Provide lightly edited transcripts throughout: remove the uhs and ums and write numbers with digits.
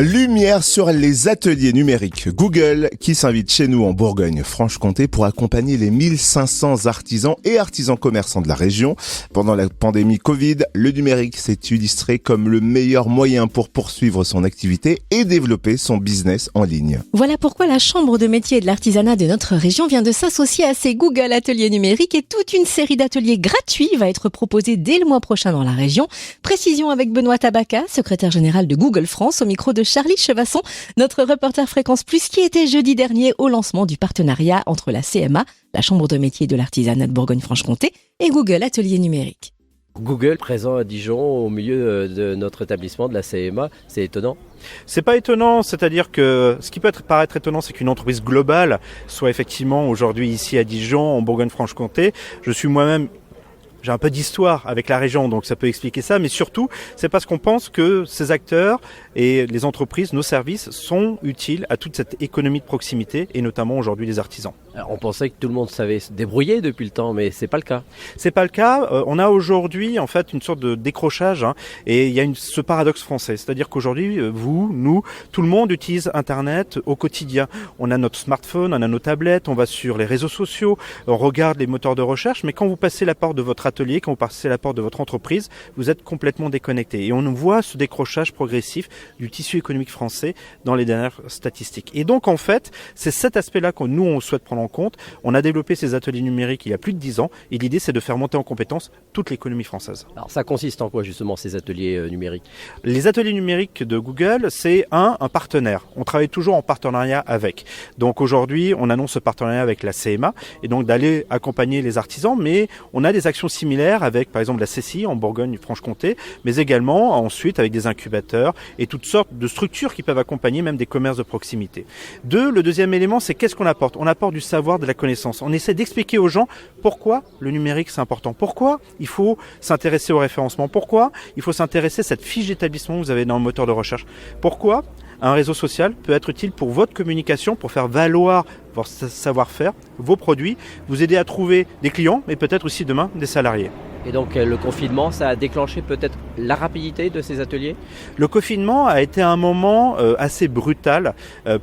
Lumière sur les ateliers numériques Google qui s'invite chez nous en Bourgogne-Franche-Comté pour accompagner les 1500 artisans et artisans commerçants de la région. Pendant la pandémie Covid, le numérique s'est illustré comme le meilleur moyen pour poursuivre son activité et développer son business en ligne. Voilà pourquoi la Chambre de métiers et de l'artisanat de notre région vient de s'associer à ces Google Ateliers numériques et toute une série d'ateliers gratuits va être proposée dès le mois prochain dans la région. Précision avec Benoît Tabaka, secrétaire général de Google France, au micro de Charlie Chevasson, notre reporter Fréquence Plus, qui était jeudi dernier au lancement du partenariat entre la CMA, la Chambre de métiers de l'artisanat de Bourgogne-Franche-Comté, et Google Ateliers numériques. Google présent à Dijon au milieu de notre établissement de la CMA, c'est étonnant. C'est pas étonnant, c'est-à-dire que ce qui peut paraître étonnant, c'est qu'une entreprise globale soit effectivement aujourd'hui ici à Dijon, en Bourgogne-Franche-Comté. Je suis moi-même... J'ai un peu d'histoire avec la région, donc ça peut expliquer ça, mais surtout, c'est parce qu'on pense que ces acteurs et les entreprises, nos services, sont utiles à toute cette économie de proximité, et notamment aujourd'hui les artisans. Alors, on pensait que tout le monde savait se débrouiller depuis le temps, mais c'est pas le cas. C'est pas le cas. On a aujourd'hui, en fait, une sorte de décrochage, et il y a ce paradoxe français, c'est-à-dire qu'aujourd'hui, vous, nous, tout le monde utilise Internet au quotidien. On a notre smartphone, on a nos tablettes, on va sur les réseaux sociaux, on regarde les moteurs de recherche, mais quand vous passez la porte de votre atelier, quand vous passez la porte de votre entreprise, vous êtes complètement déconnecté. Et on voit ce décrochage progressif du tissu économique français dans les dernières statistiques. Et donc, en fait, c'est cet aspect-là que nous, on souhaite prendre en compte. On a développé ces ateliers numériques il y a plus de 10 ans, et l'idée, c'est de faire monter en compétence toute l'économie française. Alors, ça consiste en quoi, justement, ces ateliers numériques ? Les ateliers numériques de Google, c'est un partenaire. On travaille toujours en partenariat avec. Donc, aujourd'hui, on annonce ce partenariat avec la CMA, et donc d'aller accompagner les artisans, mais on a des actions similaires avec, par exemple, la CCI en Bourgogne-Franche-Comté, mais également ensuite avec des incubateurs et toutes sortes de structures qui peuvent accompagner même des commerces de proximité. Le deuxième élément, c'est qu'est-ce qu'on apporte ? On apporte du savoir, de la connaissance. On essaie d'expliquer aux gens pourquoi le numérique c'est important, pourquoi il faut s'intéresser au référencement, pourquoi il faut s'intéresser à cette fiche d'établissement que vous avez dans le moteur de recherche, pourquoi un réseau social peut être utile pour votre communication, pour faire valoir votre savoir-faire, vos produits, vous aider à trouver des clients, mais peut-être aussi demain des salariés. Et donc le confinement, ça a déclenché peut-être la rapidité de ces ateliers ? Le confinement a été un moment assez brutal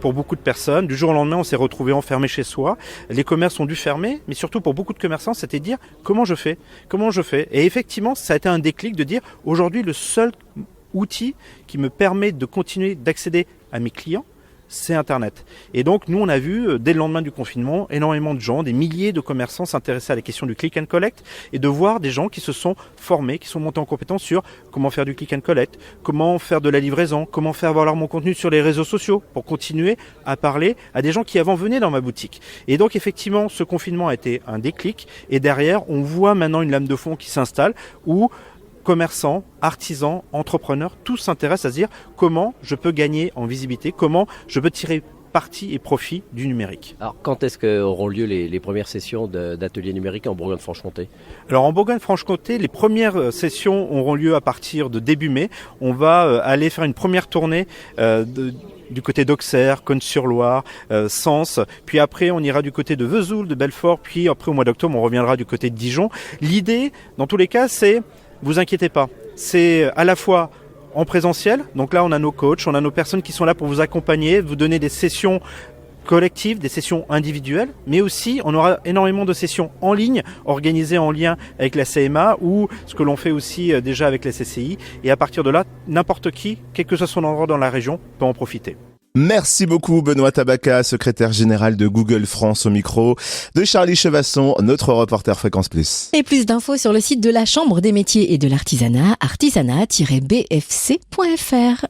pour beaucoup de personnes. Du jour au lendemain, on s'est retrouvé enfermé chez soi. Les commerces ont dû fermer, mais surtout pour beaucoup de commerçants, c'était dire comment je fais ? Et effectivement, ça a été un déclic de dire aujourd'hui, le seul outil qui me permet de continuer d'accéder à mes clients, c'est Internet. Et donc, nous, on a vu, dès le lendemain du confinement, énormément de gens, des milliers de commerçants s'intéresser à la question du click and collect et de voir des gens qui se sont formés, qui sont montés en compétence sur comment faire du click and collect, comment faire de la livraison, comment faire valoir mon contenu sur les réseaux sociaux pour continuer à parler à des gens qui avant venaient dans ma boutique. Et donc, effectivement, ce confinement a été un déclic et derrière, on voit maintenant une lame de fond qui s'installe où commerçants, artisans, entrepreneurs, tous s'intéressent à se dire comment je peux gagner en visibilité, comment je peux tirer parti et profit du numérique. Alors, quand est-ce qu'auront lieu les premières sessions d'ateliers numériques en Bourgogne-Franche-Comté ? Alors, en Bourgogne-Franche-Comté, les premières sessions auront lieu à partir de début mai. On va aller faire une première tournée du côté d'Auxerre, Cosne-sur-Loire, Sens, puis après on ira du côté de Vesoul, de Belfort, puis après au mois d'octobre on reviendra du côté de Dijon. L'idée, dans tous les cas, c'est, vous inquiétez pas, c'est à la fois en présentiel, donc là on a nos coachs, on a nos personnes qui sont là pour vous accompagner, vous donner des sessions collectives, des sessions individuelles, mais aussi on aura énormément de sessions en ligne, organisées en lien avec la CMA ou ce que l'on fait aussi déjà avec la CCI, et à partir de là, n'importe qui, quel que soit son endroit dans la région, peut en profiter. Merci beaucoup Benoît Tabaka, secrétaire général de Google France au micro de Charlie Chevasson, notre reporter Fréquence Plus. Et plus d'infos sur le site de la Chambre des métiers et de l'artisanat, artisanat-bfc.fr.